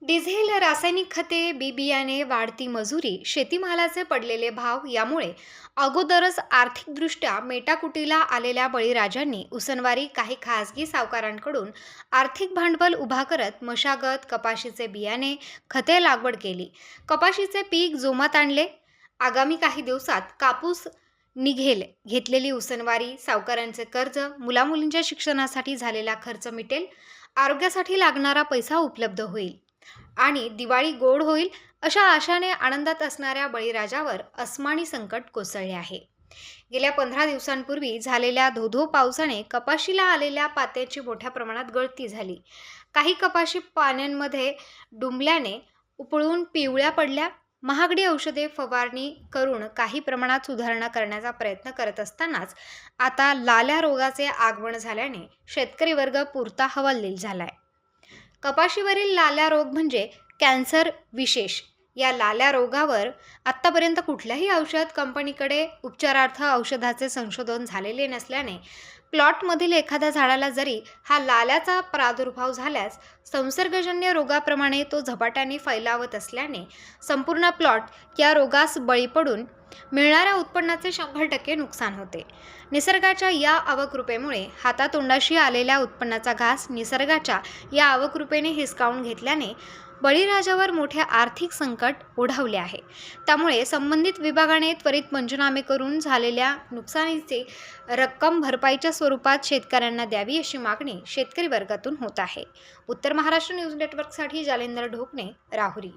Diesel, रासायनिक खते, बी-बियाणे, वाढती मजुरी, शेतीमालाचे पडलेले भाव यामुळे अगोदरच आर्थिकदृष्ट्या मेटाकुटीला आलेल्या बळीराजांनी उसनवारी काही खासगी सावकारांकडून आर्थिक भांडवल उभा करत मशागत, कपाशीचे बियाणे, खते लागवड केली. कपाशीचे पीक जोमात आणले. आगामी काही दिवसात कापूस निघेल. घेतलेली उसनवारी, सावकारांचे कर्ज, मुलामुलींच्या शिक्षणासाठी झालेला खर्च मिटेल. आरोग्यासाठी लागणारा पैसा उपलब्ध होईल आणि दिवाळी गोड होईल अशा आशाने आनंदात असणाऱ्या बळीराजावर अस्मानी संकट कोसळले आहे. गेल्या 15 दिवसांपूर्वी झालेल्या धोधो पावसाने कपाशीला आलेल्या पात्याची मोठ्या प्रमाणात गळती झाली. काही कपाशी पाण्यामध्ये डुंबल्याने उपळून पिवळ्या पडल्या. महागडी औषधे फवारणी करून काही प्रमाणात सुधारणा करण्याचा प्रयत्न करत असतानाच आता लाल्या रोगाचे आगमन झाल्याने शेतकरी वर्ग पुरता हवालदिल झालाय. कपाशीवरील लाल्या रोग म्हणजे कॅन्सर विशेष. या लाल्या रोगावर आत्तापर्यंत कुठल्याही औषध कंपनीकडे उपचारार्थ औषधाचे संशोधन झालेले नसल्याने प्लॉटमधील एखाद्या झाडाला जरी हा लाल्याचा प्रादुर्भाव झाल्यास संसर्गजन्य रोगाप्रमाणे तो झपाट्याने फैलावत असल्याने संपूर्ण प्लॉट या रोगास बळी पडून मिळणाऱ्या उत्पन्नाचे 100% नुकसान होते. निसर्गाच्या या अवकृपेमुळे हातातोंडाशी आलेल्या उत्पन्नाचा घास निसर्गाच्या या अवकृपेने हिसकावून घेतल्याने बळीराजावर मोठे आर्थिक संकट ओढावले आहे. त्यामुळे संबंधित विभागाने त्वरित पंचनामे करून झालेल्या नुकसानीची रक्कम भरपाईच्या स्वरूपात शेतकऱ्यांना द्यावी अशी मागणी शेतकरी वर्गातून होत आहे. उत्तर महाराष्ट्र न्यूज नेटवर्कसाठी जालेंदर ढोकणे, राहुरी.